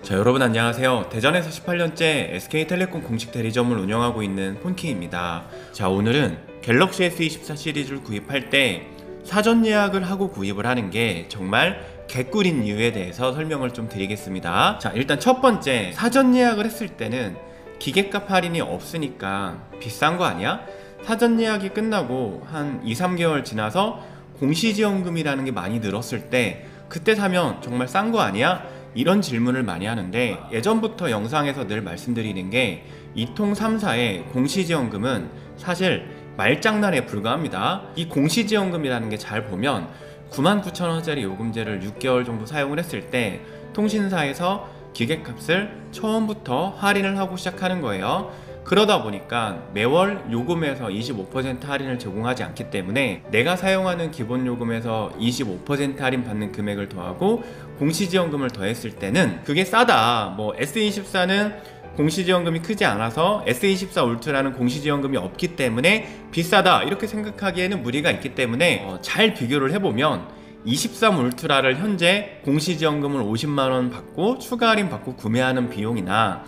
자, 여러분 안녕하세요. 대전에서 18년째 SK텔레콤 공식 대리점을 운영하고 있는 폰키입니다. 자, 오늘은 갤럭시 S24 시리즈를 구입할 때 사전 예약을 하고 구입을 하는 게 정말 개꿀인 이유에 대해서 설명을 좀 드리겠습니다. 자, 일단 첫 번째, 사전 예약을 했을 때는 기계값 할인이 없으니까 비싼 거 아니야? 사전 예약이 끝나고 한 2-3개월 지나서 공시지원금이라는 게 많이 늘었을 때 그때 사면 정말 싼 거 아니야? 이런 질문을 많이 하는데, 예전부터 영상에서 늘 말씀드리는 게 이통 3사의 공시지원금은 사실 말장난에 불과합니다. 이 공시지원금이라는 게 잘 보면 99,000원짜리 요금제를 6개월 정도 사용을 했을 때 통신사에서 기계값을 처음부터 할인을 하고 시작하는 거예요. 그러다 보니까 매월 요금에서 25% 할인을 제공하지 않기 때문에 내가 사용하는 기본 요금에서 25% 할인 받는 금액을 더하고 공시지원금을 더했을 때는 그게 싸다, 뭐 S24는 공시지원금이 크지 않아서 S24 울트라는 공시지원금이 없기 때문에 비싸다, 이렇게 생각하기에는 무리가 있기 때문에 잘 비교를 해보면 23 울트라를 현재 공시지원금을 50만원 받고 추가 할인 받고 구매하는 비용이나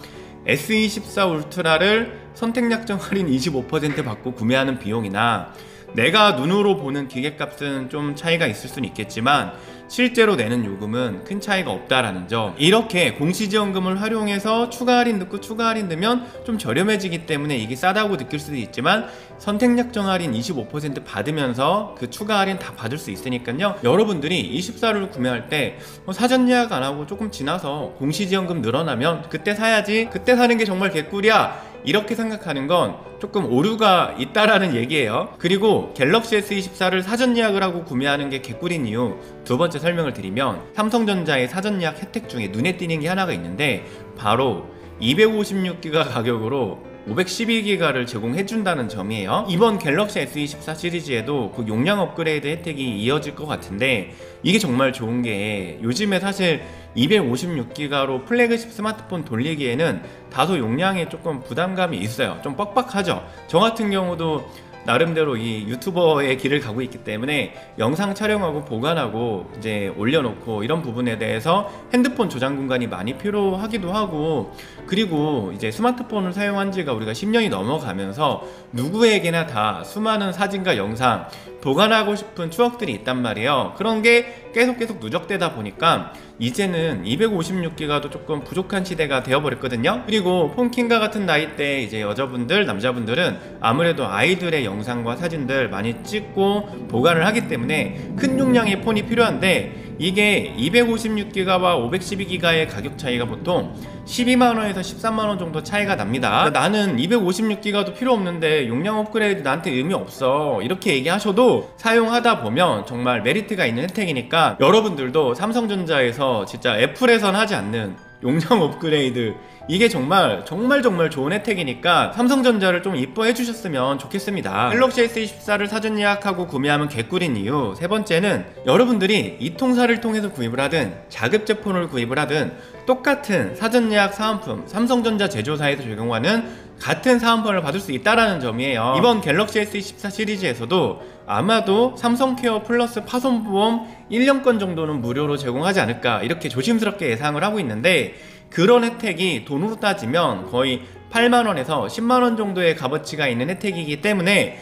S24 울트라를 선택약정 할인 25% 받고 구매하는 비용이나, 내가 눈으로 보는 기계값은 좀 차이가 있을 수는 있겠지만 실제로 내는 요금은 큰 차이가 없다라는 점. 이렇게 공시지원금을 활용해서 추가 할인 넣고 추가 할인 넣으면 좀 저렴해지기 때문에 이게 싸다고 느낄 수도 있지만 선택약정 할인 25% 받으면서 그 추가 할인 다 받을 수 있으니까요, 여러분들이 24를 구매할 때 사전 예약 안 하고 조금 지나서 공시지원금 늘어나면 그때 사야지, 그때 사는 게 정말 개꿀이야, 이렇게 생각하는 건 조금 오류가 있다라는 얘기예요. 그리고 갤럭시 S24를 사전 예약을 하고 구매하는 게 개꿀인 이유 두 번째 설명을 드리면, 삼성전자의 사전 예약 혜택 중에 눈에 띄는 게 하나가 있는데 바로 256기가 가격으로 512기가를 제공해준다는 점이에요. 이번 갤럭시 S24 시리즈에도 그 용량 업그레이드 혜택이 이어질 것 같은데, 이게 정말 좋은 게 요즘에 사실 256기가로 플래그십 스마트폰 돌리기에는 다소 용량에 조금 부담감이 있어요. 좀 빡빡하죠. 저 같은 경우도 나름대로 이 유튜버의 길을 가고 있기 때문에 영상 촬영하고 보관하고 이제 올려놓고 이런 부분에 대해서 핸드폰 저장 공간이 많이 필요하기도 하고, 그리고 이제 스마트폰을 사용한 지가 우리가 10년이 넘어가면서 누구에게나 다 수많은 사진과 영상 보관하고 싶은 추억들이 있단 말이에요. 그런 게 계속 누적되다 보니까 이제는 256기가도 조금 부족한 시대가 되어버렸거든요. 그리고 폰킨과 같은 나이대 이제 여자분들, 남자분들은 아무래도 아이들의 영상과 사진들 많이 찍고 보관을 하기 때문에 큰 용량의 폰이 필요한데, 이게 256기가와 512기가의 가격 차이가 보통 12만원에서 13만원 정도 차이가 납니다. 나는 256기가도 필요 없는데 용량 업그레이드 나한테 의미 없어, 이렇게 얘기하셔도 사용하다 보면 정말 메리트가 있는 혜택이니까 여러분들도 삼성전자에서 진짜 애플에선 하지 않는 용량 업그레이드, 이게 정말 좋은 혜택이니까 삼성전자를 좀 이뻐해 주셨으면 좋겠습니다. 갤럭시 S24를 사전 예약하고 구매하면 개꿀인 이유 세 번째는, 여러분들이 이 통사를 통해서 구입을 하든 자급제 폰을 구입을 하든 똑같은 사전 예약 사은품, 삼성전자 제조사에서 제공하는 같은 사은품을 받을 수 있다는 점이에요. 이번 갤럭시 S24 시리즈에서도 아마도 삼성케어 플러스 파손보험 1년권 정도는 무료로 제공하지 않을까, 이렇게 조심스럽게 예상을 하고 있는데, 그런 혜택이 돈으로 따지면 거의 8만원에서 10만원 정도의 값어치가 있는 혜택이기 때문에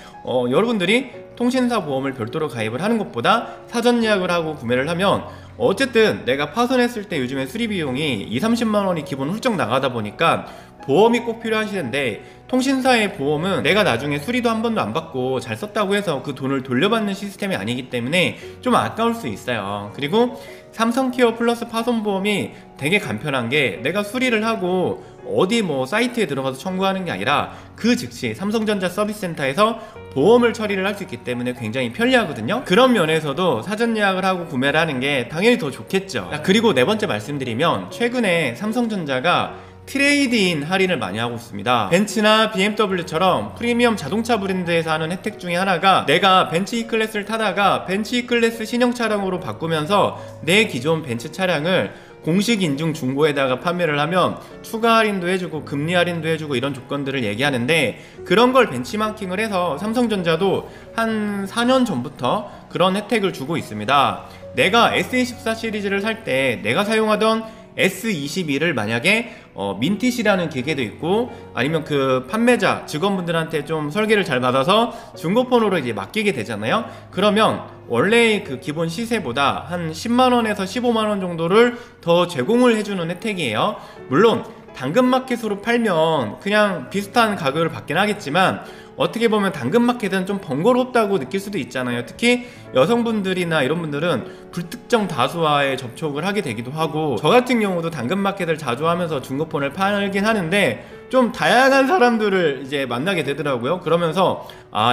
여러분들이 통신사 보험을 별도로 가입을 하는 것보다 사전 예약을 하고 구매를 하면, 어쨌든 내가 파손했을 때 요즘에 수리 비용이 2-30만원이 기본 훌쩍 나가다 보니까 보험이 꼭 필요하시는데, 통신사의 보험은 내가 나중에 수리도 한 번도 안 받고 잘 썼다고 해서 그 돈을 돌려받는 시스템이 아니기 때문에 좀 아까울 수 있어요. 그리고 삼성케어 플러스 파손보험이 되게 간편한 게, 내가 수리를 하고 어디 뭐 사이트에 들어가서 청구하는 게 아니라 그 즉시 삼성전자 서비스센터에서 보험을 처리를 할 수 있기 때문에 굉장히 편리하거든요. 그런 면에서도 사전 예약을 하고 구매를 하는 게 당연히 더 좋겠죠. 그리고 네 번째 말씀드리면, 최근에 삼성전자가 트레이드인 할인을 많이 하고 있습니다. 벤츠나 BMW처럼 프리미엄 자동차 브랜드에서 하는 혜택 중에 하나가, 내가 벤츠 E클래스를 타다가 벤츠 E클래스 신형 차량으로 바꾸면서 내 기존 벤츠 차량을 공식 인증 중고에다가 판매를 하면 추가 할인도 해주고 금리 할인도 해주고 이런 조건들을 얘기하는데, 그런 걸 벤치마킹을 해서 삼성전자도 한 4년 전부터 그런 혜택을 주고 있습니다. 내가 S24 시리즈를 살 때 내가 사용하던 S22를 만약에 민티시라는 기계도 있고 아니면 그 판매자 직원분들한테 좀 설계를 잘 받아서 중고폰으로 이제 맡기게 되잖아요. 그러면 원래 그 기본 시세보다 한 10만원에서 15만원 정도를 더 제공을 해주는 혜택이에요. 물론 당근마켓으로 팔면 그냥 비슷한 가격을 받긴 하겠지만 어떻게 보면 당근마켓은 좀 번거롭다고 느낄 수도 있잖아요. 특히 여성분들이나 이런 분들은 불특정 다수와의 접촉을 하게 되기도 하고, 저 같은 경우도 당근마켓을 자주 하면서 중고폰을 팔긴 하는데 좀 다양한 사람들을 이제 만나게 되더라고요. 그러면서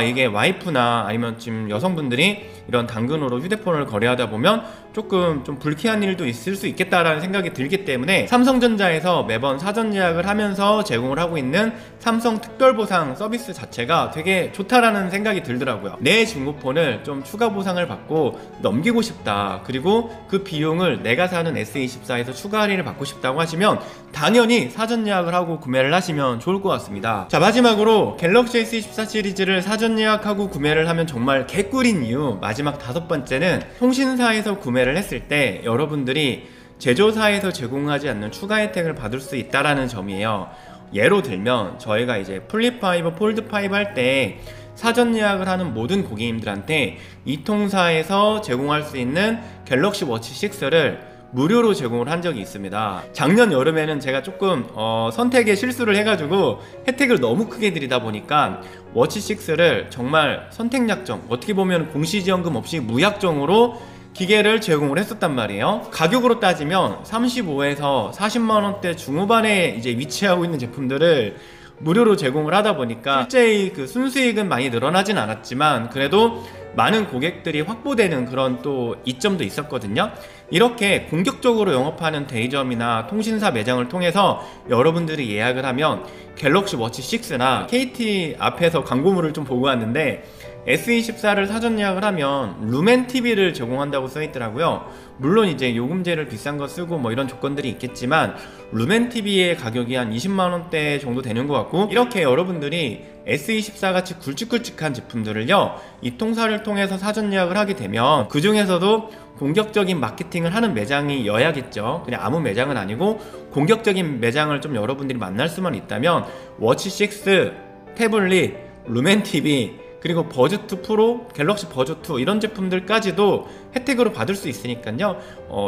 이게 와이프나 아니면 지금 여성분들이 이런 당근으로 휴대폰을 거래하다 보면 조금 좀 불쾌한 일도 있을 수 있겠다라는 생각이 들기 때문에 삼성전자에서 매번 사전 예약을 하면서 제공을 하고 있는 삼성 특별보상 서비스 자체가 되게 좋다라는 생각이 들더라고요. 내 중고폰을 좀 추가 보상을 받고 넘기고 싶다, 그리고 그 비용을 내가 사는 S24에서 추가 할인을 받고 싶다고 하시면 당연히 사전 예약을 하고 구매를 하시면 좋을 것 같습니다. 자, 마지막으로 갤럭시 S24 시리즈를 사전 예약하고 구매를 하면 정말 개꿀인 이유, 마지막 5번째는 통신사에서 구매를 했을 때 여러분들이 제조사에서 제공하지 않는 추가 혜택을 받을 수 있다라는 점이에요. 예로 들면 저희가 이제 플립5, 폴드5 할 때 사전 예약을 하는 모든 고객님들한테 이 통사에서 제공할 수 있는 갤럭시 워치 6를 무료로 제공을 한 적이 있습니다. 작년 여름에는 제가 조금 선택에 실수를 해가지고 혜택을 너무 크게 드리다 보니까 워치 6를 정말 선택약정, 어떻게 보면 공시지원금 없이 무약정으로 기계를 제공을 했었단 말이에요. 가격으로 따지면 35에서 40만원대 중후반에 이제 위치하고 있는 제품들을 무료로 제공을 하다 보니까 실제 그 순수익은 많이 늘어나진 않았지만 그래도 많은 고객들이 확보되는 그런 또 이점도 있었거든요. 이렇게 공격적으로 영업하는 대리점이나 통신사 매장을 통해서 여러분들이 예약을 하면 갤럭시 워치 6나 KT 앞에서 광고물을 좀 보고 왔는데 S24를 사전 예약을 하면 루멘TV를 제공한다고 써있더라고요. 물론 이제 요금제를 비싼 거 쓰고 뭐 이런 조건들이 있겠지만 루멘TV의 가격이 한 20만원대 정도 되는 것 같고, 이렇게 여러분들이 S24 같이 굵직굵직한 제품들을요 이 통사를 통해서 사전 예약을 하게 되면 그 중에서도 공격적인 마케팅을 하는 매장이어야겠죠. 그냥 아무 매장은 아니고 공격적인 매장을 좀 여러분들이 만날 수만 있다면 워치6, 태블릿, 루멘TV, 그리고 버즈2 프로, 갤럭시 버즈2 이런 제품들까지도 혜택으로 받을 수 있으니까요.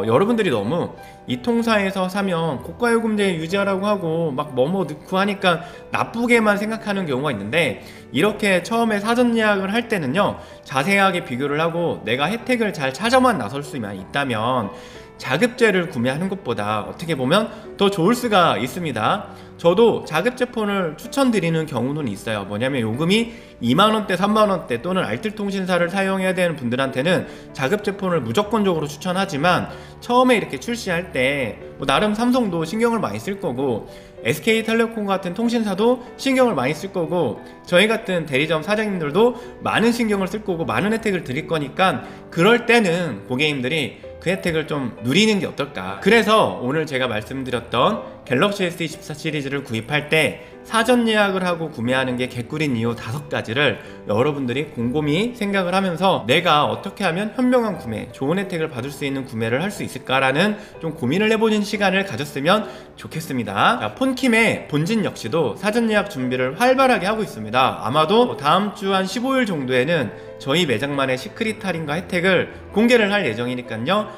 여러분들이 너무 이 통사에서 사면 고가요금제 유지하라고 하고 막 뭐뭐 넣고 하니까 나쁘게만 생각하는 경우가 있는데, 이렇게 처음에 사전 예약을 할 때는요 자세하게 비교를 하고 내가 혜택을 잘 찾아만 나설 수만 있다면 자급제를 구매하는 것보다 어떻게 보면 더 좋을 수가 있습니다. 저도 자급제 폰을 추천드리는 경우는 있어요. 뭐냐면 요금이 2만원대, 3만원대 또는 알뜰통신사를 사용해야 되는 분들한테는 자급제 폰을 무조건적으로 추천하지만 처음에 이렇게 출시할 때 뭐 나름 삼성도 신경을 많이 쓸 거고 SK텔레콤 같은 통신사도 신경을 많이 쓸 거고 저희 같은 대리점 사장님들도 많은 신경을 쓸 거고 많은 혜택을 드릴 거니까 그럴 때는 고객님들이 그 혜택을 좀 누리는 게 어떨까. 그래서 오늘 제가 말씀드렸던 갤럭시 S24 시리즈를 구입할 때 사전 예약을 하고 구매하는 게 개꿀인 이유 5가지를 여러분들이 곰곰이 생각을 하면서 내가 어떻게 하면 현명한 구매, 좋은 혜택을 받을 수 있는 구매를 할 수 있을까라는 좀 고민을 해보는 시간을 가졌으면 좋겠습니다. 자, 폰킴의 본진 역시도 사전 예약 준비를 활발하게 하고 있습니다. 아마도 다음 주 한 15일 정도에는 저희 매장만의 시크릿 할인과 혜택을 공개를 할 예정이니까요.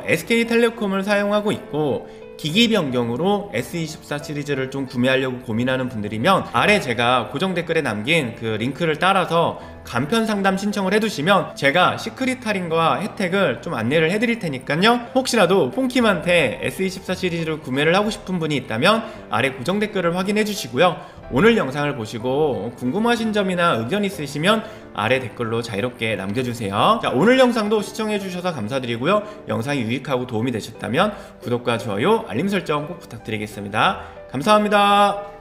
SK텔레콤을 사용하고 있고 기기 변경으로 S24 시리즈를 좀 구매하려고 고민하는 분들이면 아래 제가 고정 댓글에 남긴 그 링크를 따라서 간편 상담 신청을 해두시면 제가 시크릿 할인과 혜택을 좀 안내를 해드릴 테니까요. 혹시라도 폰킴한테 S24 시리즈를 구매를 하고 싶은 분이 있다면 아래 고정 댓글을 확인해 주시고요. 오늘 영상을 보시고 궁금하신 점이나 의견 있으시면 아래 댓글로 자유롭게 남겨주세요. 자, 오늘 영상도 시청해주셔서 감사드리고요. 영상이 유익하고 도움이 되셨다면 구독과 좋아요, 알림 설정 꼭 부탁드리겠습니다. 감사합니다.